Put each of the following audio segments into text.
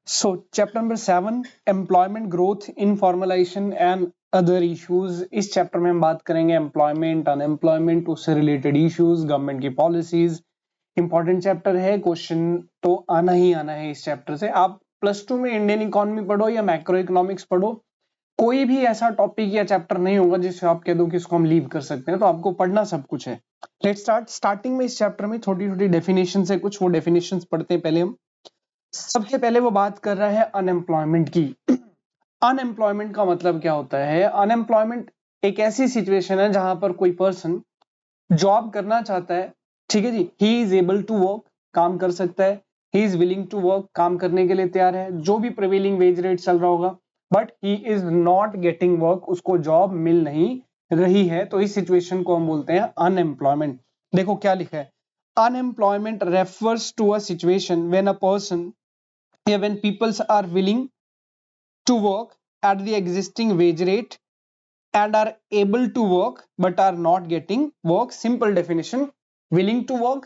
So chapter number 7 employment growth informalisation and other issues. इस chapter में हम बात करेंगे एम्प्लॉयमेंट, अनएम्प्लॉयमेंट, उससे रिलेटेड इश्यूज, गवर्नमेंट की पॉलिसीज। इंपॉर्टेंट चैप्टर है, क्वेश्चन तो आना ही आना है इस चैप्टर से। आप +2 में इंडियन इकोनॉमी पढ़ो या मैक्रो इकोनॉमिक्स पढ़ो, कोई भी ऐसा टॉपिक या चैप्टर नहीं होगा जिससे आप कह दो कि इसको हम लीव कर सकते हैं। तो आपको पढ़ना सब कुछ है। Let's start. स्टार्टिंग में इस चैप्टर में छोटी छोटी डेफिनेशन है, कुछ वो डेफिनेशन पढ़ते हैं पहले हम। सबसे पहले वो बात कर रहा है अनएम्प्लॉयमेंट की। अनएम्प्लॉयमेंट का मतलब क्या होता है? अनएम्प्लॉयमेंट एक ऐसी सिचुएशन है जहां पर कोई पर्सन जॉब करना चाहता है, ठीक है जी, he is able to work, काम कर सकता है, he is willing to work, काम करने के लिए तैयार है, जो भी प्रिवेलिंग वेज रेट चल रहा होगा, but he is not getting work, उसको जॉब मिल नहीं रही है। तो इस सिचुएशन को हम बोलते हैं अनएम्प्लॉयमेंट। देखो क्या लिखा है, unemployment refers to a situation when a person या when peoples are willing to work at the existing wage rate and are able to work but are not getting work. Simple definition, willing to work,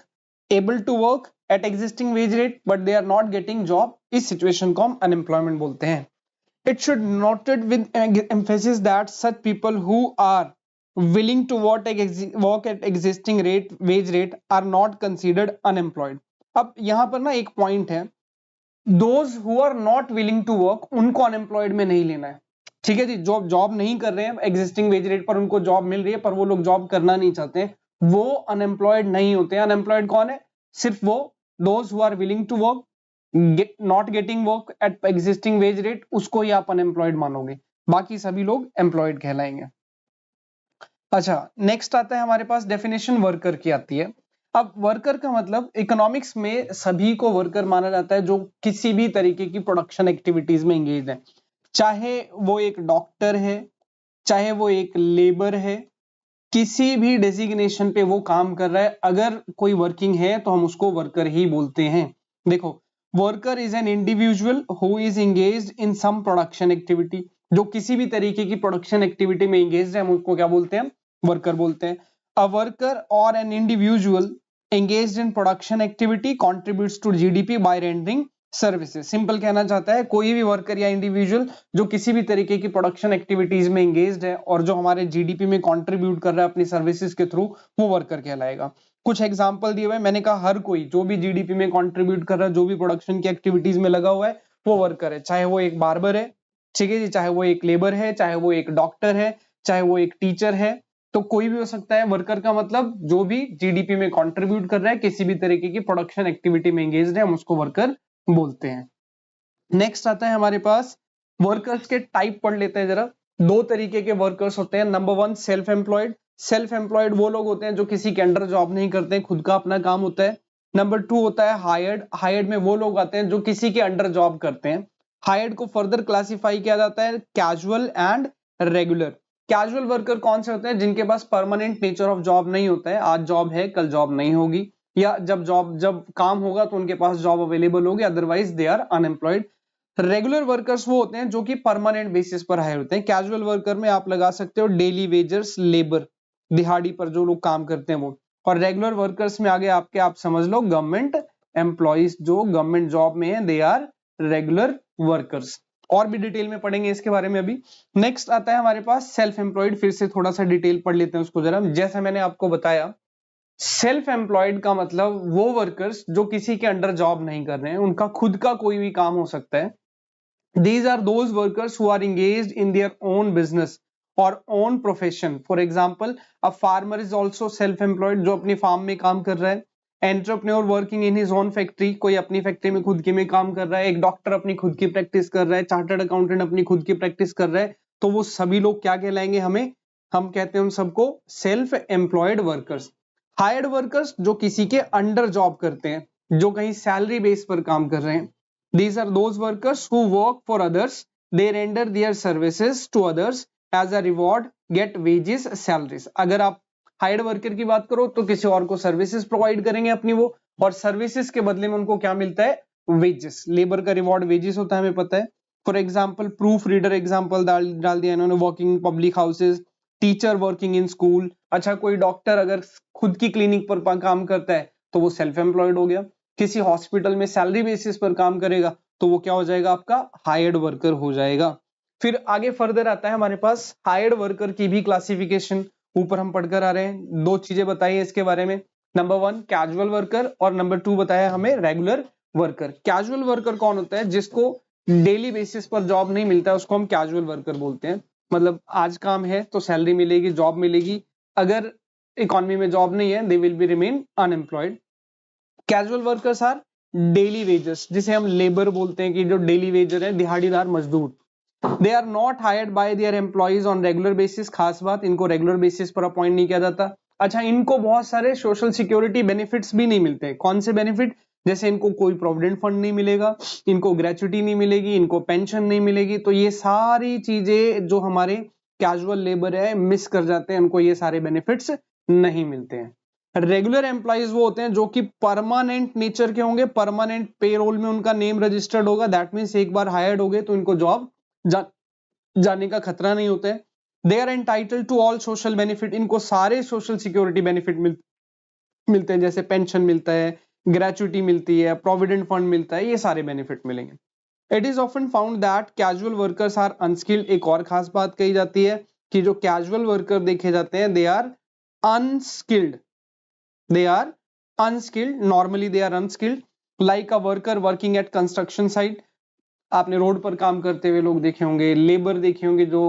able to work at existing wage rate but they are not getting job, इस situation को हम unemployment बोलते हैं। It should noted with emphasis that such people who are willing to work at existing wage rate are not considered unemployed। अब यहां पर ना एक पॉइंट है, those who are not willing to work, उनको अनएम्प्लॉयड में नहीं लेना है, ठीक है जी। जो जॉब नहीं कर रहे हैं, एग्जिस्टिंग वेज रेट पर उनको जॉब मिल रही है पर वो लोग जॉब करना नहीं चाहते, वो अनएम्प्लॉयड नहीं होते हैं। अनएम्प्लॉयड कौन है? सिर्फ वो those who are willing to work, not getting work at existing wage rate, उसको ही आप अनएम्प्लॉयड मानोगे, बाकी सभी लोग एम्प्लॉयड कहलाएंगे। अच्छा, नेक्स्ट आता है हमारे पास डेफिनेशन वर्कर की आती है। अब वर्कर का मतलब इकोनॉमिक्स में सभी को वर्कर माना जाता है जो किसी भी तरीके की प्रोडक्शन एक्टिविटीज में एंगेज है, चाहे वो एक डॉक्टर है, चाहे वो एक लेबर है, किसी भी डेजिग्नेशन पे वो काम कर रहा है, अगर कोई वर्किंग है तो हम उसको वर्कर ही बोलते हैं। देखो, worker is an individual who is engaged in some production activity, जो किसी भी तरीके की प्रोडक्शन एक्टिविटी में एंगेज्ड है, हम उसको क्या बोलते हैं? वर्कर बोलते हैं। अ वर्कर और an individual engaged in production activity contributes to GDP by rendering services. Simple कहना चाहता है, कोई भी वर्कर या इंडिविजुअल जो किसी भी तरीके की प्रोडक्शन एक्टिविटीज में एंगेज्ड है और जो हमारे जीडीपी में कंट्रीब्यूट कर रहा है अपनी सर्विसेज के थ्रू, वो वर्कर कहलाएगा। कुछ एग्जांपल दिए हुए, मैंने कहा हर कोई जो भी जीडीपी में कंट्रीब्यूट कर रहा है, जो भी प्रोडक्शन की एक्टिविटीज में लगा हुआ है, वो वर्कर है। चाहे वो एक बार्बर है, ठीक है जी, चाहे वो एक लेबर है, चाहे वो एक डॉक्टर है, चाहे वो एक टीचर है, तो कोई भी हो सकता है। वर्कर का मतलब जो भी जीडीपी में कंट्रीब्यूट कर रहा है, किसी भी तरीके की प्रोडक्शन एक्टिविटी में एंगेज्ड है, हम उसको वर्कर बोलते हैं। नेक्स्ट आता है हमारे पास वर्कर्स के टाइप पढ़ लेते हैं जरा। दो तरीके के वर्कर्स होते हैं। Number 1 self employed. Self employed वो लोग होते हैं जो किसी के अंडर जॉब नहीं करते हैं, खुद का अपना काम होता है। नंबर 2 होता है हायर्ड। हायर्ड में वो लोग आते हैं जो किसी के अंडर जॉब करते हैं। हायर्ड को फर्दर क्लासिफाई किया जाता है casual and regular. Casual worker कौन से होते हैं? जिनके पास परमानेंट नेचर ऑफ जॉब नहीं होता है, आज जॉब है कल जॉब नहीं होगी, या जब काम होगा तो उनके पास जॉब अवेलेबल होगी, otherwise they are unemployed. Regular workers वो होते हैं जो कि परमानेंट बेसिस पर हायर होते हैं। कैजुअल वर्कर में आप लगा सकते हो डेली वेजर्स, लेबर, दिहाड़ी पर जो लोग काम करते हैं वो। और रेगुलर वर्कर्स में आगे आप समझ लो गवर्नमेंट एम्प्लॉइज, जो गवर्नमेंट जॉब में है, दे आर रेगुलर वर्कर्स। और भी डिटेल में पढ़ेंगे इसके बारे में अभी। नेक्स्ट आता है हमारे पास सेल्फ एम्प्लॉयड। फिर से थोड़ा सा डिटेल पढ़ लेते हैं उसको जरा। जैसे मैंने आपको बताया, सेल्फ एम्प्लॉयड का मतलब वो वर्कर्स जो किसी के अंडर जॉब नहीं कर रहे हैं, उनका खुद का कोई भी काम हो सकता है। These are those workers who are engaged in their own business or own profession. For example, a farmer is also self-employed, जो अपनी फार्म में काम कर रहा है। Entrepreneur working in his own factory, कोई अपनी फैक्ट्री में खुद की में काम कर रहा है। एक डॉक्टर अपनी खुद की प्रैक्टिस कर रहा है। चार्टर्ड अकाउंटेंट अपनी खुद की प्रैक्टिस कर रहा है। तो वो सभी लोग क्या कहलाएंगे? हम कहते हैं उन सबको self employed workers. Hired workers जो किसी के अंडर जॉब करते हैं, जो कहीं सैलरी बेस पर काम कर रहे हैं। These are those workers who work for others. They render their services to others as a reward, get wages, salaries. अगर आप हायर्ड वर्कर की बात करो तो किसी और को सर्विसेज प्रोवाइड करेंगे अपनी वो, और सर्विसेज के बदले में उनको क्या मिलता है? वेजेस। लेबर का रिवॉर्ड वेजेस होता है, हमें पता है। For example proof reader example डाल दिया इन्होंने, working public houses, teacher working in school. अच्छा, कोई डॉक्टर अगर खुद की क्लिनिक पर काम करता है तो वो सेल्फ एम्प्लॉयड हो गया। किसी हॉस्पिटल में सैलरी बेसिस पर काम करेगा तो वो क्या हो जाएगा आपका हायर्ड वर्कर हो जाएगा। फिर आगे फर्दर आता है हमारे पास हायर्ड वर्कर की भी क्लासिफिकेशन, ऊपर हम पढ़कर आ रहे हैं। दो चीजें बताई है इसके बारे में, नंबर 1 कैजुअल वर्कर और नंबर 2 बताया हमें रेगुलर वर्कर। कैजुअल वर्कर कौन होता है? जिसको डेली बेसिस पर जॉब नहीं मिलता है उसको हम कैजुअल वर्कर बोलते हैं। मतलब आज काम है तो सैलरी मिलेगी, जॉब मिलेगी, अगर इकोनॉमी में जॉब नहीं है they will be remain unemployed. Casual workers are daily wagers, जिसे हम लेबर बोलते हैं कि जो डेली वेजर है, दिहाड़ीदार मजदूर। They are not hired by their employees on regular basis. खास बात, इनको रेगुलर बेसिस पर अपॉइंट नहीं किया जाता। अच्छा, इनको बहुत सारे सोशल सिक्योरिटी बेनिफिट्स भी नहीं मिलते। कौन से बेनिफिट? जैसे इनको कोई प्रोविडेंट फंड नहीं मिलेगा, इनको ग्रेचुटी नहीं मिलेगी, इनको पेंशन नहीं मिलेगी। तो ये सारी चीजें जो हमारे कैजुअल लेबर है मिस कर जाते हैं, उनको ये सारे बेनिफिट्स नहीं मिलते हैं। रेगुलर एम्प्लॉइज वो होते हैं जो कि परमानेंट नेचर के होंगे, परमानेंट पेरोल में उनका नेम रजिस्टर्ड होगा। दैट मीन्स एक बार हायर्ड हो गए तो इनको जॉब जाने का खतरा नहीं होता है। They are entitled to all social benefit, इनको सारे सोशल सिक्योरिटी बेनिफिट मिलते हैं, जैसे पेंशन मिलता है, ग्रेचुटी मिलती है, प्रोविडेंट फंड मिलता है, ये सारे बेनिफिट मिलेंगे। It is often found that casual workers are unskilled. एक और खास बात कही जाती है कि जो कैजुअल वर्कर देखे जाते हैं they are unskilled, they are unskilled, normally they are unskilled, like a worker working at construction site। आपने रोड पर काम करते हुए लोग देखे होंगे, लेबर देखे होंगे जो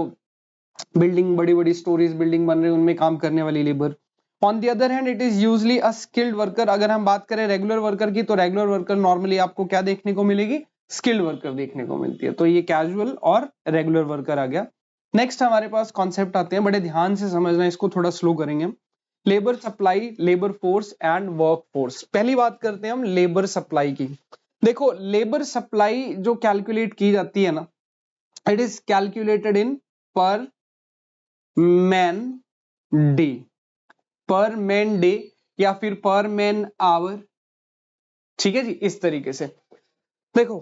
बिल्डिंग, बड़ी बड़ी स्टोरीज बिल्डिंग बन रही है उनमें काम करने वाली labour. On the other hand it is usually a skilled worker. अगर हम बात करें रेगुलर वर्कर की, तो रेगुलर वर्कर नॉर्मली आपको क्या देखने को मिलेगी? स्किल्ड वर्कर देखने को मिलती है। तो ये कैजुअल और रेगुलर वर्कर आ गया। नेक्स्ट हमारे पास कॉन्सेप्ट आते हैं, बड़े ध्यान से समझना, इसको थोड़ा स्लो करेंगे हम। Labour supply, labour force and work force. पहली बात करते हैं हम लेबर सप्लाई की। देखो, लेबर सप्लाई जो कैलकुलेट की जाती है ना, इट इज कैलकुलेटेड इन पर मैन डे, पर मैन डे या फिर पर मैन आवर। ठीक है जी, इस तरीके से देखो।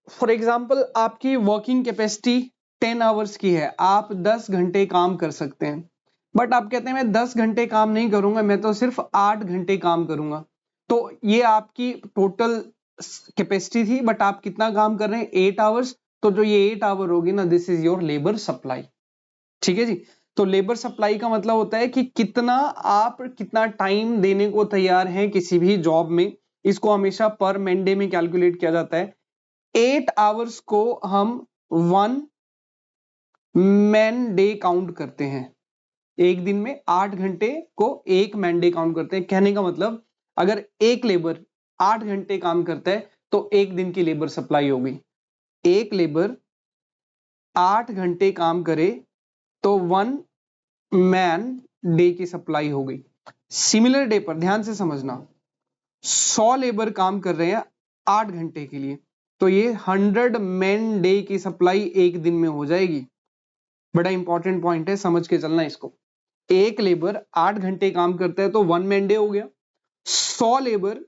फॉर एग्जांपल आपकी वर्किंग कैपेसिटी 10 आवर्स की है, आप 10 घंटे काम कर सकते हैं, बट आप कहते हैं मैं 10 घंटे काम नहीं करूंगा, मैं तो सिर्फ 8 घंटे काम करूंगा। तो ये आपकी टोटल कैपेसिटी थी, बट आप कितना काम कर रहे हैं? 8 आवर्स। तो जो ये 8 आवर होगी ना, this is your labour supply. ठीक है जी। तो लेबर सप्लाई का मतलब होता है कि कितना आप कितना टाइम देने को तैयार हैं किसी भी जॉब में। इसको हमेशा पर मैन डे में कैलकुलेट किया जाता है। 8 आवर्स को हम 1 मैन डे काउंट करते हैं। एक दिन में 8 घंटे को 1 मैन डे काउंट करते हैं। कहने का मतलब, अगर एक लेबर 8 घंटे काम करता है तो एक दिन की लेबर सप्लाई होगी। एक लेबर 8 घंटे काम करे तो 1 मैन डे की सप्लाई हो गई। सिमिलर डे पर ध्यान से समझना, 100 लेबर काम कर रहे हैं 8 घंटे के लिए, तो ये 100 मैन डे की सप्लाई एक दिन में हो जाएगी। बड़ा इंपॉर्टेंट पॉइंट है, समझ के चलना इसको। एक लेबर 8 घंटे काम करता है तो 1 मैन डे हो गया। 100 लेबर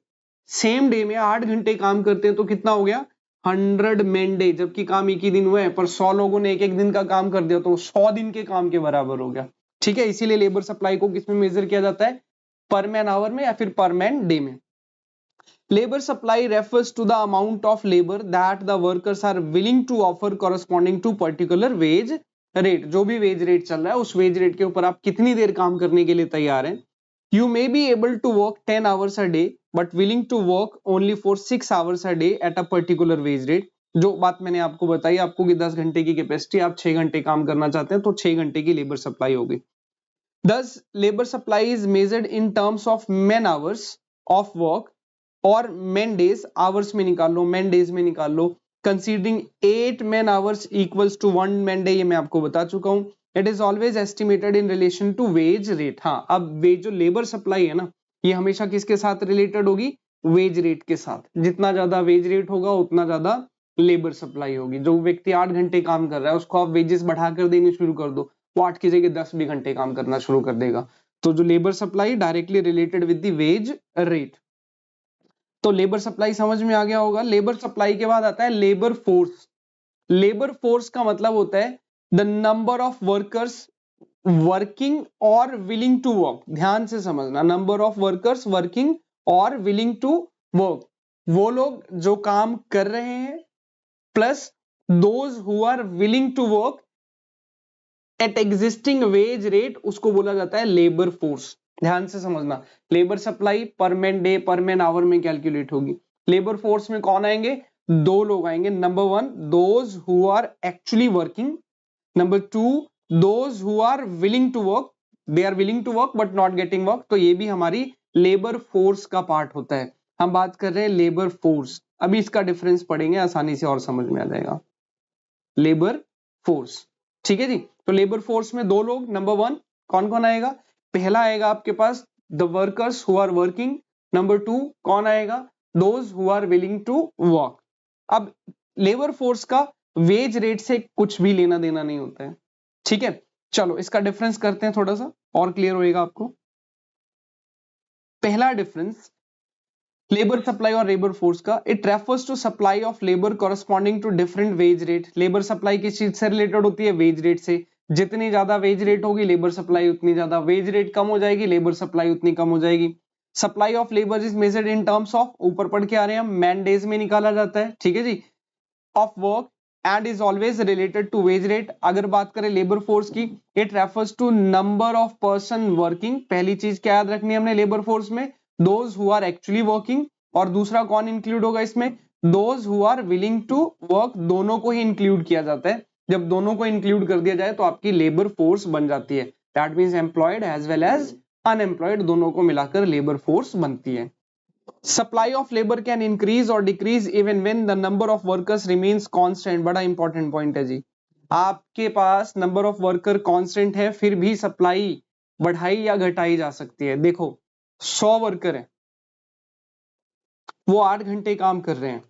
सेम डे में 8 घंटे काम करते हैं तो कितना हो गया? 100 मैन डे। जबकि काम एक ही दिन हुआ है, पर 100 लोगों ने एक एक दिन का काम कर दिया तो 100 दिन के काम के बराबर हो गया। ठीक है, इसीलिए लेबर सप्लाई को किसमें मेजर किया जाता है? पर मैन आवर में या फिर पर मैन डे में। Labor supply refers to the amount of labor that the workers are willing to offer corresponding to particular wage rate। जो भी वेज रेट चल रहा है उस वेज रेट के ऊपर आप कितनी देर काम करने के लिए तैयार हैं। You may be able to work 10 hours a day but willing to work only for 6 hours a day at a particular wage rate। जो बात मैंने आपको बताई आपको कि 10 घंटे की कैपेसिटी, आप 6 घंटे काम करना चाहते हैं तो 6 घंटे की लेबर सप्लाई होगी। Thus, labor supply is measured in terms of man hours of work और मैन डेज। आवर्स में निकाल लो, मैन डेज में निकाल लो। Considering 8 man hours equals to 1 man day, ये मैं आपको बता चुका हूं। It is always estimated in relation to wage rate. हाँ, अब वेज जो लेबर सप्लाई है ना, ये हमेशा किसके साथ रिलेटेड होगी? वेज रेट के साथ। जितना ज्यादा वेज रेट होगा उतना ज्यादा लेबर सप्लाई होगी। जो व्यक्ति 8 घंटे काम कर रहा है उसको आप वेजेस बढ़ाकर देने शुरू कर दो, वो 8 की जगह 10 भी घंटे काम करना शुरू कर देगा। तो जो labour supply directly related with the wage rate. तो लेबर सप्लाई समझ में आ गया होगा। लेबर सप्लाई के बाद आता है लेबर फोर्स। लेबर फोर्स का मतलब होता है the number of workers working और विलिंग टू वर्क। ध्यान से समझना, नंबर ऑफ वर्कर्स वर्किंग और विलिंग टू वर्क। वो लोग जो काम कर रहे हैं plus those who are willing to work at existing wage rate, उसको बोला जाता है लेबर फोर्स। ध्यान से समझना, लेबर सप्लाई पर मैन डे पर मैन आवर में कैलकुलेट होगी। लेबर फोर्स में कौन आएंगे? दो लोग आएंगे। Number one, those who are actually working. Number two, those who are willing to work, they are willing to work but not getting work. तो ये भी हमारी लेबर फोर्स का पार्ट होता है। हम बात कर रहे हैं लेबर फोर्स। अभी इसका डिफरेंस पढ़ेंगे, आसानी से और समझ में आ जाएगा। लेबर फोर्स, ठीक है जी। तो लेबर फोर्स में दो लोग, नंबर वन कौन कौन आएगा? पहला आएगा आपके पास the workers who are working. Number two कौन आएगा? Those who are willing to work. अब लेबर फोर्स का वेज रेट से कुछ भी लेना देना नहीं होता है, ठीक है। चलो इसका डिफरेंस करते हैं, थोड़ा सा और क्लियर होएगा आपको। पहला डिफरेंस लेबर सप्लाई और लेबर फोर्स का, it refers to supply of labour corresponding to different wage rate. Labour supply किस चीज से रिलेटेड होती है? वेज रेट से। जितनी ज्यादा वेज रेट होगी लेबर सप्लाई उतनी ज्यादा, वेज रेट कम हो जाएगी लेबर सप्लाई उतनी कम हो जाएगी। Supply of labour is measured in terms of, ऊपर पढ़ के आ रहे हैं हम, मैन डेज में निकाला जाता है, ठीक है जी, of work and is always related to wage rate. अगर बात करें लेबर फोर्स की, it refers to number of person working. पहली चीज क्या याद रखनी है हमने लेबर फोर्स में? Those who are actually working. और दूसरा कौन इंक्लूड होगा इसमें? Those who are willing to work. दोनों को ही इंक्लूड किया जाता है। जब दोनों को इंक्लूड कर दिया जाए तो आपकी लेबर फोर्स बन जाती है। That means employed as well as unemployed, दोनों को मिलाकर लेबर फोर्स बनती है। Supply of labour can increase और decrease even when the number of workers remains constant. बड़ा इंपॉर्टेंट पॉइंट है जी। आपके पास नंबर ऑफ वर्कर कांस्टेंट है, फिर भी सप्लाई बढ़ाई या घटाई जा सकती है। देखो 100 वर्कर है, वो 8 घंटे काम कर रहे हैं,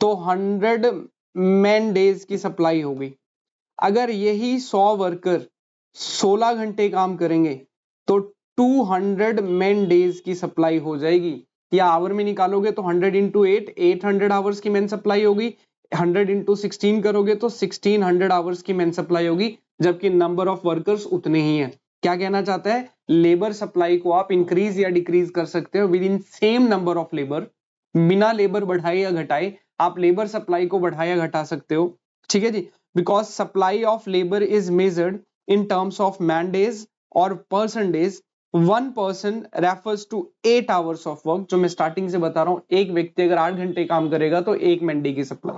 तो 100 मैन डेज की सप्लाई होगी। अगर यही 100 वर्कर 16 घंटे काम करेंगे तो 200 मैन डेज की सप्लाई हो जाएगी। या आवर में निकालोगे तो 100 इंटू 8, 800 आवर्स की मैन सप्लाई होगी। 100 इंटू 16 करोगे तो 1600 आवर्स की मैन सप्लाई होगी, जबकि नंबर ऑफ वर्कर्स उतने ही है। क्या कहना चाहता है? लेबर सप्लाई को आप इंक्रीज या डिक्रीज कर सकते हो with in same number of labour. बिना लेबर बढ़ाए या घटाए आप लेबर सप्लाई को बढ़ाया या घटा सकते हो, ठीक है जी। Because supply of labour is measured in terms of man days और person days. One person refers to 8 hours of work, जो मैं स्टार्टिंग से बता रहा हूं। एक व्यक्ति अगर 8 घंटे काम करेगा तो एक मैन डे की सप्लाई।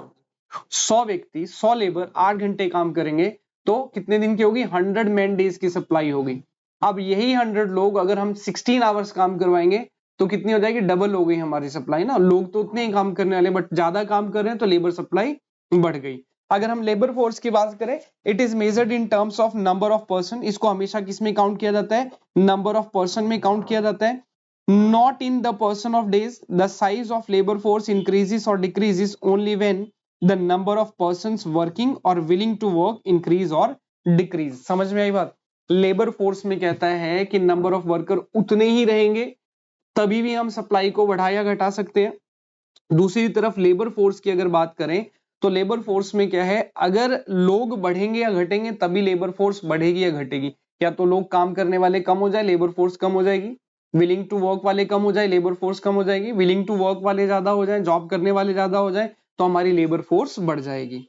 100 व्यक्ति 100 लेबर 8 घंटे काम करेंगे तो कितने दिन की होगी? 100 मैन डेज की सप्लाई होगी। अब यही 100 लोग अगर हम 16 आवर्स काम करवाएंगे तो कितनी हो जाएगी? डबल हो गई हमारी सप्लाई ना। लोग तो उतने ही काम करने वाले, बट ज्यादा काम कर रहे हैं तो लेबर सप्लाई बढ़ गई। अगर हम लेबर फोर्स की बात करें, it is measured in terms of number of person. इसको हमेशा किस में काउंट किया जाता है? नंबर ऑफ पर्सन में काउंट किया जाता है, not in the person of days. The size of labour force increases और decreases only when the number of persons working और विलिंग टू वर्क इंक्रीज और डिक्रीज। समझ में आई बात? लेबर फोर्स में कहता है कि नंबर ऑफ वर्कर उतने ही रहेंगे, तभी भी हम सप्लाई को बढ़ा या घटा सकते हैं। दूसरी तरफ लेबर फोर्स की अगर बात करें तो लेबर फोर्स में क्या है? अगर लोग बढ़ेंगे या घटेंगे तभी लेबर फोर्स बढ़ेगी या घटेगी। या तो लोग काम करने वाले कम हो जाए, लेबर फोर्स कम हो जाएगी। विलिंग टू वर्क वाले कम हो जाए, लेबर फोर्स कम हो जाएगी। विलिंग टू वर्क वाले ज्यादा हो जाए, जॉब करने वाले ज्यादा हो जाए, तो हमारी लेबर फोर्स बढ़ जाएगी।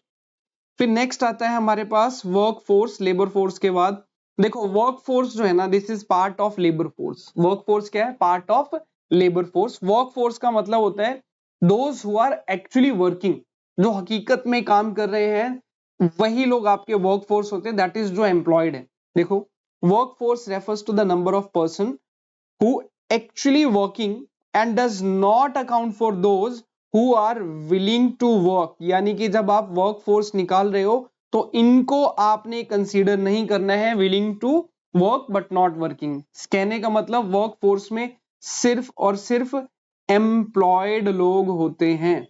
फिर नेक्स्ट आता है हमारे पास वर्क फोर्स। लेबर फोर्स के बाद देखो वर्क फोर्स जो है ना, this is part of labour force. Work force क्या है? Part of labour force. Work force का मतलब होता है those who are actually working, जो हकीकत में काम कर रहे हैं वही लोग आपके वर्क फोर्स होते हैं, दैट इज जो एम्प्लॉयड है। देखो work force refers to the number of person who actually working and does not account for those who are willing to work. यानी कि जब आप वर्क फोर्स निकाल रहे हो तो इनको आपने कंसीडर नहीं करना है willing to work but not working. कहने का मतलब वर्क फोर्स में सिर्फ और सिर्फ एम्प्लॉयड लोग होते हैं,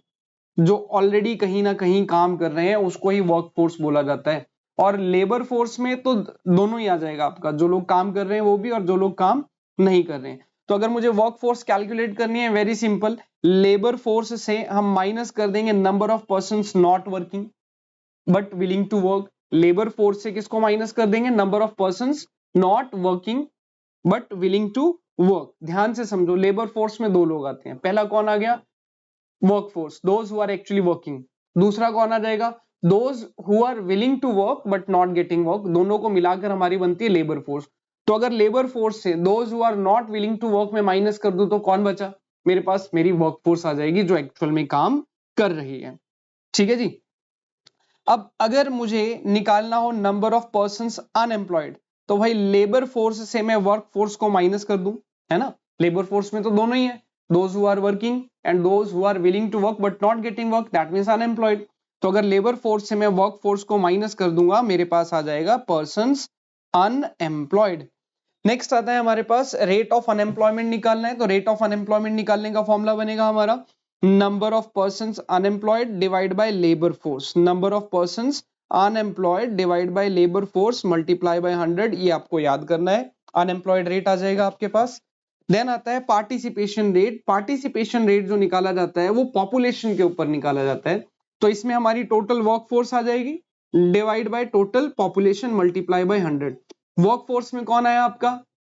जो ऑलरेडी कहीं ना कहीं काम कर रहे हैं, उसको ही वर्क फोर्स बोला जाता है। और लेबर फोर्स में तो दोनों ही आ जाएगा आपका, जो लोग काम कर रहे हैं वो भी और जो लोग काम नहीं कर रहे हैं। तो अगर मुझे वर्क फोर्स कैलकुलेट करनी है, वेरी सिंपल, लेबर फोर्स से हम माइनस कर देंगे number of persons not working but willing to work. Labour force से किसको माइनस कर देंगे? Number of persons not working but willing to work. ध्यान से समझो, लेबर फोर्स में दो लोग आते हैं। पहला कौन आ गया? Work force, those who are actually working. दूसरा कौन आ जाएगा, those who are willing to work but not getting work, दोनों को मिलाकर हमारी बनती है लेबर फोर्स। तो अगर लेबर फोर्स से those who are not willing to work में माइनस कर दूं तो कौन बचा, मेरे पास मेरी वर्क फोर्स आ जाएगी जो एक्चुअल में काम कर रही है। ठीक है जी। अब अगर मुझे निकालना हो नंबर ऑफ पर्संस अनएम्प्लॉयड, तो भाई लेबर फोर्स से मैं वर्क फोर्स को माइनस कर दूं, है ना, लेबर फोर्स में तो दोनों ही है, those who are working and those who are willing to work but not getting work, that means unemployed. तो अगर लेबर फोर्स से मैं वर्क फोर्स को माइनस कर दूंगा, मेरे पास आ जाएगा पर्संस अनएम्प्लॉयड। नेक्स्ट आता है हमारे पास रेट ऑफ अनएम्प्लॉयमेंट निकालना है, तो रेट ऑफ अनएम्प्लॉयमेंट निकालने का फॉर्मूला बनेगा हमारा number of persons unemployed divide by labour force, number of persons unemployed divide by labour force multiply by 100, ये आपको याद करना है, अनएम्प्लॉयड रेट आ जाएगा आपके पास। देन आता है पार्टिसिपेशन रेट, पार्टिसिपेशन रेट जो निकाला जाता है वो पॉपुलेशन के ऊपर निकाला जाता है, तो इसमें हमारी टोटल वर्क फोर्स आ जाएगी divide by total population multiply by 100। Work force में कौन आया आपका,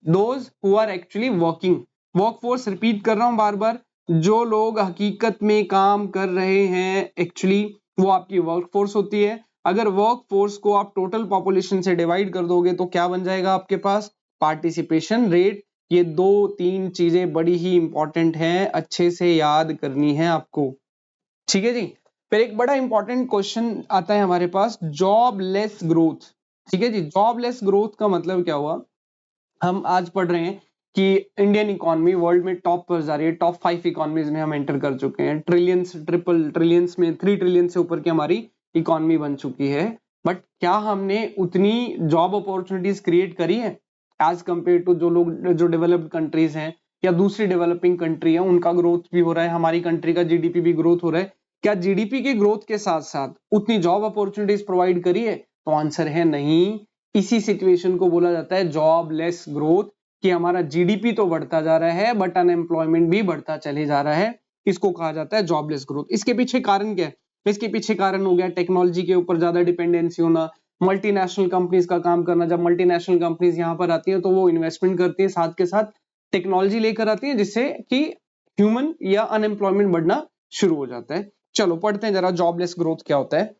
those who are actually working, work force repeat कर रहा हूं बार बार, जो लोग हकीकत में काम कर रहे हैं एक्चुअली वो आपकी वर्क फोर्स होती है। अगर वर्क फोर्स को आप टोटल पॉपुलेशन से डिवाइड कर दोगे तो क्या बन जाएगा आपके पास, पार्टिसिपेशन रेट। ये दो तीन चीजें बड़ी ही इंपॉर्टेंट हैं, अच्छे से याद करनी है आपको। ठीक है जी। फिर एक बड़ा इंपॉर्टेंट क्वेश्चन आता है हमारे पास, जॉबलेस ग्रोथ। ठीक है जी, जॉबलेस ग्रोथ का मतलब क्या हुआ, हम आज पढ़ रहे हैं कि इंडियन इकोनॉमी वर्ल्ड में टॉप पर जा रही है, टॉप 5 इकोनॉमीज में हम एंटर कर चुके हैं, ट्रिलियंस ट्रिपल ट्रिलियंस में 3 ट्रिलियन से ऊपर की हमारी इकोनॉमी बन चुकी है, बट क्या हमने उतनी जॉब अपॉर्चुनिटीज क्रिएट करी है एज कंपेयर टू जो लोग जो डेवलप्ड कंट्रीज हैं या दूसरी डेवलपिंग कंट्री है, उनका ग्रोथ भी हो रहा है, हमारी कंट्री का जीडीपी भी ग्रोथ हो रहा है, क्या जीडीपी के ग्रोथ के साथ साथ उतनी जॉब अपॉर्चुनिटीज प्रोवाइड करी है, तो आंसर है नहीं। इसी सिचुएशन को बोला जाता है जॉबलेस ग्रोथ, कि हमारा जीडीपी तो बढ़ता जा रहा है बट अनएम्प्लॉयमेंट भी बढ़ता चले जा रहा है, इसको कहा जाता है जॉबलेस ग्रोथ। इसके पीछे कारण क्या है, इसके पीछे कारण हो गया टेक्नोलॉजी के ऊपर ज्यादा डिपेंडेंसी होना, मल्टीनेशनल कंपनीज का काम करना, जब मल्टीनेशनल कंपनीज यहाँ पर आती है तो वो इन्वेस्टमेंट करती है, साथ के साथ टेक्नोलॉजी लेकर आती है, जिससे कि ह्यूमन या अनएम्प्लॉयमेंट बढ़ना शुरू हो जाता है। चलो पढ़ते हैं जरा जॉबलेस ग्रोथ क्या होता है।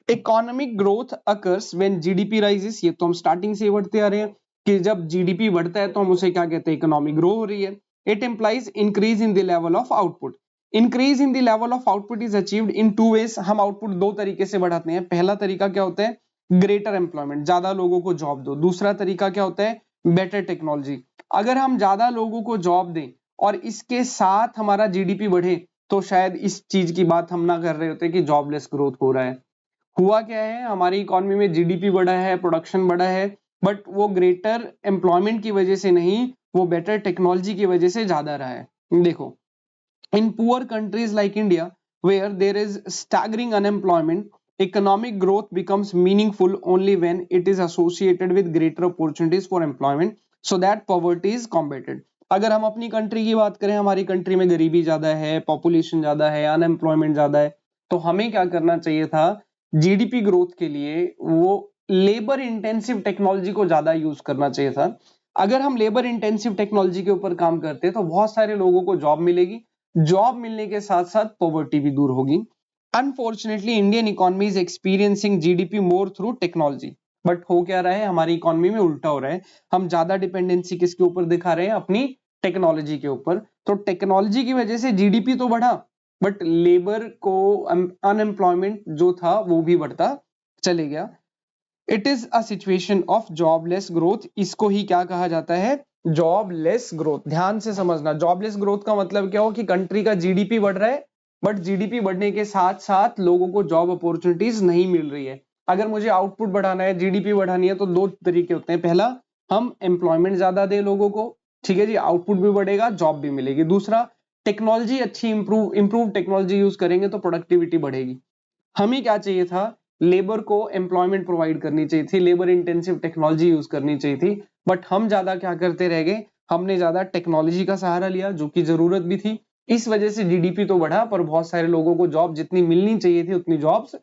Economic growth occurs when GDP rises, ये तो हम स्टार्टिंग से बढ़ते आ रहे हैं कि जब जीडीपी बढ़ता है तो हम उसे क्या कहते हैं, इकोनॉमी ग्रो हो रही है। It implies increase in the level of output, increase in the level of output is achieved in 2 ways, हम आउटपुट 2 तरीके से बढ़ाते हैं। पहला तरीका क्या होता है, ग्रेटर एम्प्लॉयमेंट, ज्यादा लोगों को जॉब दो। दूसरा तरीका क्या होता है, बेटर टेक्नोलॉजी। अगर हम ज्यादा लोगों को जॉब दें और इसके साथ हमारा जीडीपी बढ़े तो शायद इस चीज की बात हम ना कर रहे होते कि जॉबलेस ग्रोथ हो रहा है। हुआ क्या है, हमारी इकोनॉमी में जीडीपी बढ़ा है, प्रोडक्शन बढ़ा है, बट वो ग्रेटर एम्प्लॉयमेंट की वजह से नहीं, वो बेटर टेक्नोलॉजी की वजह से ज्यादा रहा है। देखो, in poor countries like India where there is staggering unemployment, economic growth becomes meaningful only when it is associated with greater opportunities for employment so that poverty is combated. अगर हम अपनी कंट्री की बात करें, हमारी कंट्री में गरीबी ज्यादा है, पॉपुलेशन ज्यादा है, अनएम्प्लॉयमेंट ज्यादा है, तो हमें क्या करना चाहिए था, जीडीपी ग्रोथ के लिए वो लेबर इंटेंसिव टेक्नोलॉजी को ज्यादा यूज करना चाहिए था। अगर हम लेबर इंटेंसिव टेक्नोलॉजी के ऊपर काम करते तो बहुत सारे लोगों को जॉब मिलेगी, जॉब मिलने के साथ साथ पॉवर्टी भी दूर होगी। Unfortunately Indian economy is experiencing GDP more through technology, but हो क्या रहा है, हमारी इकोनॉमी में उल्टा हो रहा है, हम ज्यादा डिपेंडेंसी किसके ऊपर दिखा रहे हैं, अपनी टेक्नोलॉजी के ऊपर। तो टेक्नोलॉजी की वजह से जीडीपी तो बढ़ा, बट लेबर को अनएम्प्लॉयमेंट जो था वो भी बढ़ता चले गया। It is a situation of jobless growth, इसको ही क्या कहा जाता है, जॉबलेस ग्रोथ। ध्यान से समझना, जॉबलेस ग्रोथ का मतलब क्या हो कि कंट्री का जीडीपी बढ़ रहा है, बट जीडीपी बढ़ने के साथ साथ लोगों को जॉब अपॉर्चुनिटीज नहीं मिल रही है। अगर मुझे आउटपुट बढ़ाना है, जीडीपी बढ़ानी है, तो 2 तरीके होते हैं, पहला हम एम्प्लॉयमेंट ज्यादा दें लोगों को, ठीक है जी, आउटपुट भी बढ़ेगा, जॉब भी मिलेगी। दूसरा, टेक्नोलॉजी अच्छी इंप्रूव टेक्नोलॉजी यूज करेंगे तो प्रोडक्टिविटी बढ़ेगी। हमें क्या चाहिए था, लेबर को एम्प्लॉयमेंट प्रोवाइड करनी चाहिए थी, लेबर इंटेंसिव टेक्नोलॉजी यूज करनी चाहिए थी, बट हम ज्यादा क्या करते रह गए, हमने ज्यादा टेक्नोलॉजी का सहारा लिया जो कि जरूरत भी थी। इस वजह से जीडीपी तो बढ़ा पर बहुत सारे लोगों को जॉब जितनी मिलनी चाहिए थी उतनी जॉब्स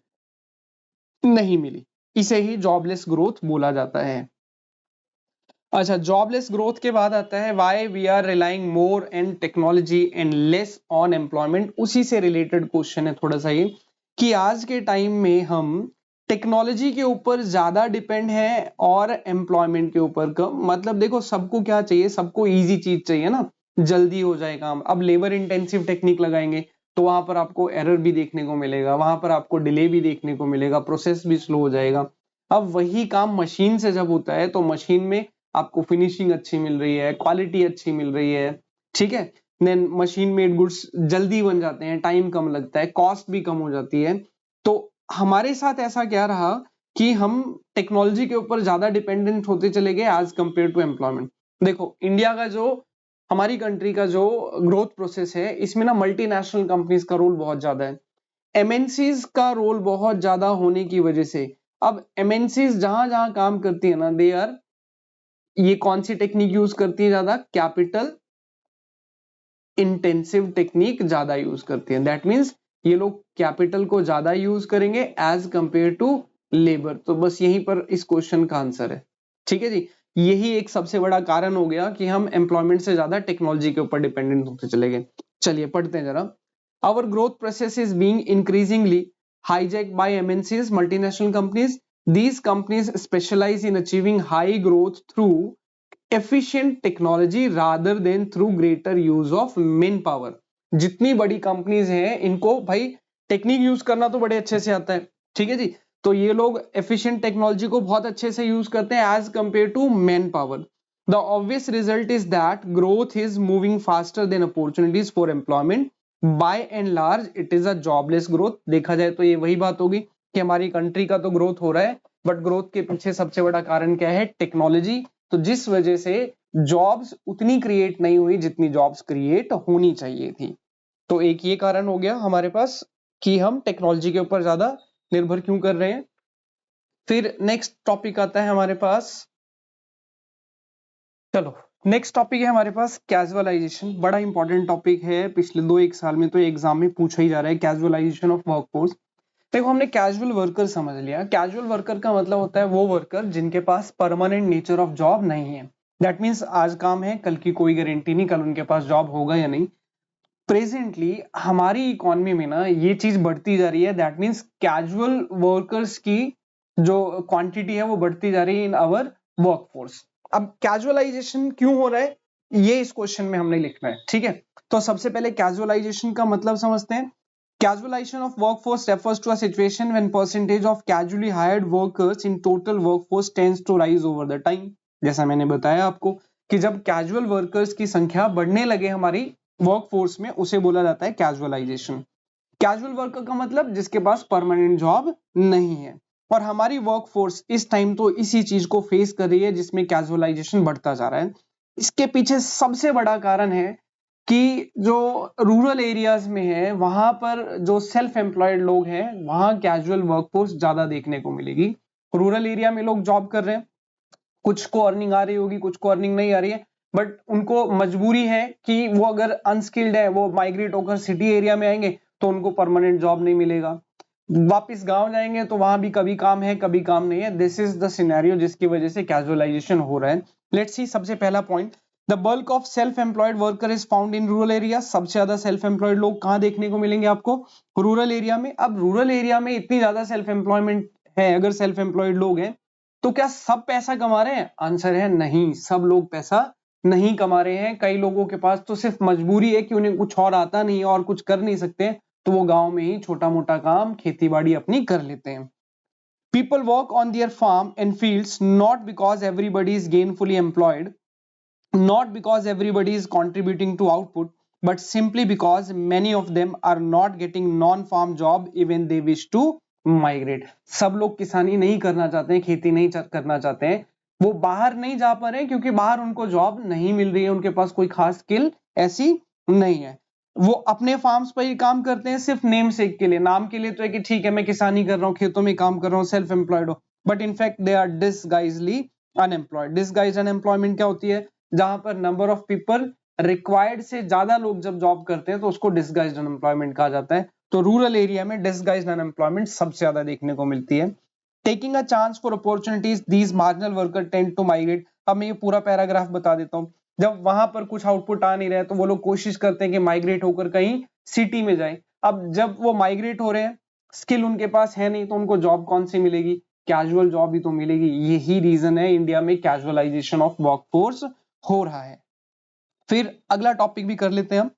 नहीं मिली, इसे ही जॉबलेस ग्रोथ बोला जाता है। अच्छा, जॉबलेस ग्रोथ के बाद आता है why we are relying more and technology and less on employment, उसी से रिलेटेड क्वेश्चन है थोड़ा सा ये, कि आज के टाइम में हम टेक्नोलॉजी के ऊपर ज्यादा डिपेंड है और एम्प्लॉयमेंट के ऊपर कम। मतलब देखो, सबको क्या चाहिए, सबको इजी चीज चाहिए ना, जल्दी हो जाए काम। अब लेबर इंटेंसिव टेक्निक लगाएंगे तो वहां पर आपको एरर भी देखने को मिलेगा, वहां पर आपको डिले भी देखने को मिलेगा, प्रोसेस भी स्लो हो जाएगा। अब वही काम मशीन से जब होता है तो मशीन में आपको फिनिशिंग अच्छी मिल रही है, क्वालिटी अच्छी मिल रही है, ठीक है। देन मशीन मेड गुड्स जल्दी बन जाते हैं, टाइम कम लगता है, कॉस्ट भी कम हो जाती है। तो हमारे साथ ऐसा क्या रहा कि हम टेक्नोलॉजी के ऊपर ज्यादा डिपेंडेंट होते चले गए एज कंपेयर टू एम्प्लॉयमेंट। देखो, इंडिया का जो, हमारी कंट्री का जो ग्रोथ प्रोसेस है, इसमें ना मल्टीनेशनल कंपनीज का रोल बहुत ज्यादा है, एमएनसीज का रोल बहुत ज्यादा होने की वजह से अब एमएनसीज जहां जहां काम करती है ना, दे आर, ये कौन सी टेक्निक यूज करती है ज्यादा, कैपिटल इंटेंसिव टेक्निक ज्यादा यूज करती है। दैट मीन्स ये लोग कैपिटल को ज्यादा यूज करेंगे एज कंपेयर टू लेबर। तो बस यहीं पर इस क्वेश्चन का आंसर है, ठीक है जी। यही एक सबसे बड़ा कारण हो गया कि हम एम्प्लॉयमेंट से ज्यादा टेक्नोलॉजी के ऊपर डिपेंडेंट होते चले गए। चलिए पढ़ते हैं जरा। Our growth process is being increasingly hijacked by MNCs, multinational companies. These companies specialize in achieving high growth through efficient technology rather than through greater use of manpower. जितनी बड़ी कंपनीज हैं इनको भाई टेक्निक यूज करना तो बड़े अच्छे से आता है, ठीक है जी। तो ये लोग एफिशिएंट टेक्नोलॉजी को बहुत अच्छे से यूज करते हैं as compare to man power. The obvious result is that growth is moving faster than opportunities for employment. By and large it is a jobless growth. देखा जाए तो ये वही बात होगी कि हमारी कंट्री का तो ग्रोथ हो रहा है, बट ग्रोथ के पीछे सबसे बड़ा कारण क्या है, टेक्नोलॉजी। तो जिस वजह से जॉब्स उतनी क्रिएट नहीं हुई जितनी जॉब्स क्रिएट होनी चाहिए थी। तो एक ये कारण हो गया हमारे पास कि हम टेक्नोलॉजी के ऊपर ज्यादा निर्भर क्यों कर रहे हैं। फिर नेक्स्ट टॉपिक आता है हमारे पास, चलो नेक्स्ट टॉपिक है हमारे पास कैजुअलाइजेशन। बड़ा इंपॉर्टेंट टॉपिक है, पिछले 2-1 साल में तो एग्जाम में पूछा ही जा रहा है, कैजुअलाइजेशन ऑफ वर्कफोर्स। देखो, हमने कैजुअल वर्कर समझ लिया। कैजुअल वर्कर का मतलब होता है वो वर्कर जिनके पास परमानेंट नेचर ऑफ जॉब नहीं है। दैट मीन्स आज काम है, कल की कोई गारंटी नहीं, कल उनके पास जॉब होगा या नहीं। प्रेजेंटली हमारी इकोनॉमी में ना ये चीज बढ़ती जा रही है। दैट मीन्स कैजुअल वर्कर्स की जो क्वांटिटी है वो बढ़ती जा रही है इन आवर वर्कफोर्स। अब कैजुअलाइजेशन क्यों हो रहा है ये इस क्वेश्चन में हमने लिखना है, ठीक है। तो सबसे पहले कैजुअलाइजेशन का मतलब समझते हैं। Casualization of workforce refers to a situation when percentage of casually hired workers in total workforce tends to rise over the time। जैसा मैंने बताया आपको कि जब कैजुअल वर्कर्स की संख्या बढ़ने लगे हमारी वर्कफोर्स में, उसे बोला जाता है कैजुअलाइजेशन। कैजुअल वर्कर का मतलब जिसके पास परमानेंट जॉब नहीं है। और हमारी वर्कफोर्स इस टाइम तो इसी चीज को फेस कर रही है जिसमें कैजुअलाइजेशन बढ़ता जा रहा है। इसके पीछे सबसे बड़ा कारण है कि जो रूरल एरियाज में है वहां पर जो सेल्फ एम्प्लॉयड लोग हैं वहां कैजुअल वर्कफोर्स ज्यादा देखने को मिलेगी। रूरल एरिया में लोग जॉब कर रहे हैं, कुछ को अर्निंग आ रही होगी, कुछ को अर्निंग नहीं आ रही है, बट उनको मजबूरी है कि वो अगर अनस्किल्ड है वो माइग्रेट होकर सिटी एरिया में आएंगे तो उनको परमानेंट जॉब नहीं मिलेगा। वापिस गांव जाएंगे तो वहां भी कभी काम है कभी काम नहीं है। दिस इज द सिनेरियो जिसकी वजह से कैजुअलाइजेशन हो रहा है। लेट्स सी, सबसे पहला point, the bulk of self employed worker is found in rural area. सबसे ज्यादा सेल्फ एम्प्लॉयड लोग कहां देखने को मिलेंगे आपको, रूरल एरिया में। अब रूरल एरिया में इतनी ज्यादा सेल्फ एम्प्लॉयमेंट है, अगर सेल्फ एम्प्लॉयड लोग हैं तो क्या सब पैसा कमा रहे हैं, आंसर है नहीं, सब लोग पैसा नहीं कमा रहे हैं। कई लोगों के पास तो सिर्फ मजबूरी है कि उन्हें कुछ और आता नहीं है और कुछ कर नहीं सकते, तो वो गांव में ही छोटा मोटा काम खेती बाड़ी अपनी कर लेते हैं। People work on their farm and fields not because everybody is gainfully employed, not because everybody is contributing to output, but simply because many of them are not getting non-farm job even they wish to migrate। सब लोग किसानी नहीं करना चाहते हैं, खेती नहीं करना चाहते हैं, वो बाहर नहीं जा पा रहे हैं क्योंकि बाहर उनको जॉब नहीं मिल रही है, उनके पास कोई खास स्किल ऐसी नहीं है। वो अपने फार्म्स पर ही काम करते हैं सिर्फ नेम सेक के लिए, नाम के लिए तो है कि ठीक है मैं किसानी कर रहा हूँ, खेतों में काम कर रहा हूँ, सेल्फ एम्प्लॉयड हो, but in fact they are disguisedly unemployed. Disguise unemployment क्या होती है, जहां पर नंबर ऑफ पीपल रिक्वायर्ड से ज्यादा लोग जब जॉब करते हैं तो उसको डिसगाइज्ड अनएम्प्लॉयमेंट कहा जाता है। तो रूरल एरिया में डिसगाइज्ड अनएम्प्लॉयमेंट सबसे ज्यादा देखने को मिलती है। Taking a chance for opportunities these marginal worker tend to migrate. अब मैं ये पूरा पैराग्राफ बता देता हूँ। जब वहां पर कुछ आउटपुट आ नहीं रहा है तो वो लोग कोशिश करते हैं कि माइग्रेट होकर कहीं सिटी में जाए। अब जब वो माइग्रेट हो रहे हैं स्किल उनके पास है नहीं तो उनको जॉब कौन सी मिलेगी, कैजुअल जॉब ही तो मिलेगी। यही रीजन है इंडिया में कैजुअलाइजेशन ऑफ वर्कफोर्स हो रहा है। फिर अगला टॉपिक भी कर लेते हैं हम।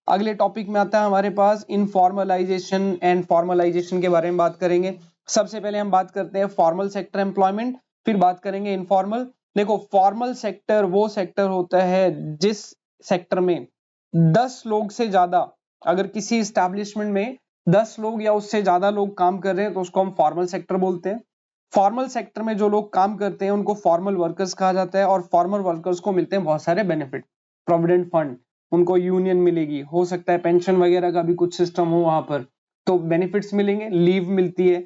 अगले टॉपिक में आता है हमारे पास इनफॉर्मलाइजेशन एंड फॉर्मलाइजेशन के बारे में बात करेंगे। सबसे पहले हम बात करते हैं फॉर्मल सेक्टर एम्प्लॉयमेंट, फिर बात करेंगे इनफॉर्मल। देखो फॉर्मल सेक्टर वो सेक्टर होता है जिस सेक्टर में 10 लोग से ज्यादा, अगर किसी एस्टैब्लिशमेंट में 10 लोग या उससे ज्यादा लोग काम कर रहे हैं तो उसको हम फॉर्मल सेक्टर बोलते हैं। फॉर्मल सेक्टर में जो लोग काम करते हैं उनको फॉर्मल वर्कर्स कहा जाता है, और फॉर्मल वर्कर्स को मिलते हैं बहुत सारे बेनिफिट, प्रोविडेंट फंड, उनको यूनियन मिलेगी, हो सकता है पेंशन वगैरह का भी कुछ सिस्टम हो वहां पर, तो बेनिफिट्स मिलेंगे, लीव मिलती है,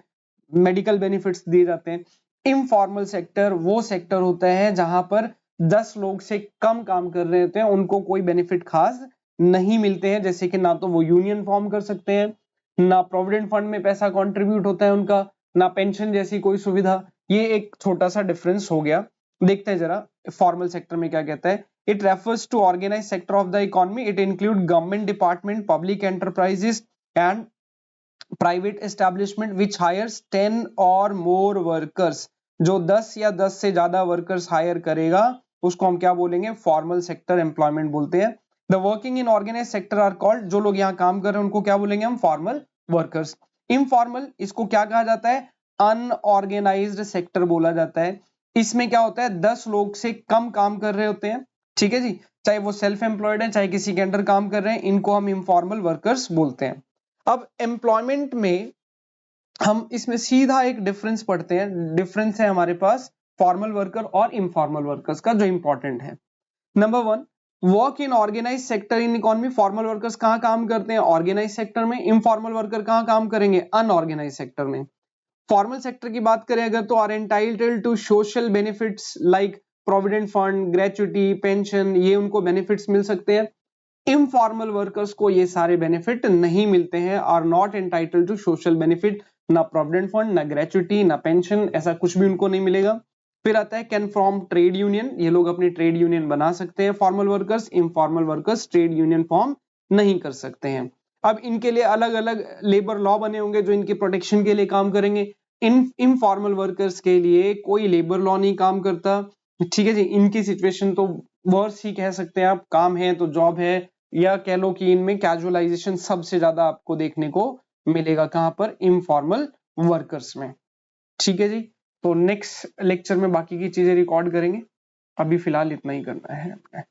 मेडिकल बेनिफिट्स दिए जाते हैं। इनफॉर्मल सेक्टर वो सेक्टर होता है जहां पर 10 लोग से कम काम कर रहे होते हैं, उनको कोई बेनिफिट खास नहीं मिलते हैं, जैसे कि ना तो वो यूनियन फॉर्म कर सकते हैं, ना प्रोविडेंट फंड में पैसा कंट्रीब्यूट होता है उनका, ना पेंशन जैसी कोई सुविधा। ये एक छोटा सा डिफरेंस हो गया। देखते हैं जरा फॉर्मल सेक्टर में क्या कहता है। It refers to organized sector of the economy. It includes government department, public enterprises, and private establishment which hires 10 or more workers. जो 10 या 10 से ज्यादा वर्कर्स हायर करेगा उसको हम क्या बोलेंगे, फॉर्मल सेक्टर एम्प्लॉयमेंट बोलते हैं। The working in organise sector are called, जो लोग यहाँ काम कर रहे हैं उनको क्या बोलेंगे हम, फॉर्मल वर्कर्स। इनफॉर्मल इसको क्या कहा जाता है, अनऑर्गेनाइज्ड सेक्टर बोला जाता है। इसमें क्या होता है, 10 लोग से कम काम कर रहे होते हैं, ठीक है जी, चाहे वो सेल्फ एम्प्लॉयड है चाहे किसी के अंडर काम कर रहे हैं, इनको हम इनफॉर्मल वर्कर्स बोलते हैं। अब एम्प्लॉयमेंट में हम इसमें सीधा एक डिफरेंस पढ़ते हैं। डिफरेंस है हमारे पास फॉर्मल वर्कर और इनफॉर्मल वर्कर्स का, जो इंपॉर्टेंट है। Number 1, work in organise sector in economy. Formal workers कहाँ काम करते हैं, ऑर्गेनाइज सेक्टर में। इनफॉर्मल वर्कर कहाँ काम करेंगे, अनऑर्गेनाइज सेक्टर में। फॉर्मल सेक्टर की बात करें अगर तो are entitled to social benefits like provident fund, gratuity, pension, ये उनको बेनिफिट्स मिल सकते हैं। इनफॉर्मल वर्कर्स को ये सारे बेनिफिट नहीं मिलते हैं, are not entitled to social benefit, ना प्रोविडेंट फंड, ना ग्रेचुटी, ना पेंशन, ऐसा कुछ भी उनको नहीं मिलेगा। फिर आता है कैन फॉर्म ट्रेड यूनियन, ये लोग अपनी ट्रेड यूनियन बना सकते हैं formal workers. Informal workers trade union form नहीं कर सकते हैं। अब इनके लिए अलग अलग लेबर लॉ बने होंगे जो इनके प्रोटेक्शन के लिए काम करेंगे। इनफॉर्मल वर्कर्स के लिए कोई लेबर लॉ नहीं काम करता, ठीक है जी। इनकी सिचुएशन तो वर्स ही कह सकते हैं आप, काम है तो जॉब है, या कह लो कि इनमें कैजुअलाइजेशन सबसे ज्यादा आपको देखने को मिलेगा, कहां पर, इनफॉर्मल वर्कर्स में, ठीक है जी। तो नेक्स्ट लेक्चर में बाकी की चीजें रिकॉर्ड करेंगे, अभी फिलहाल इतना ही करना है।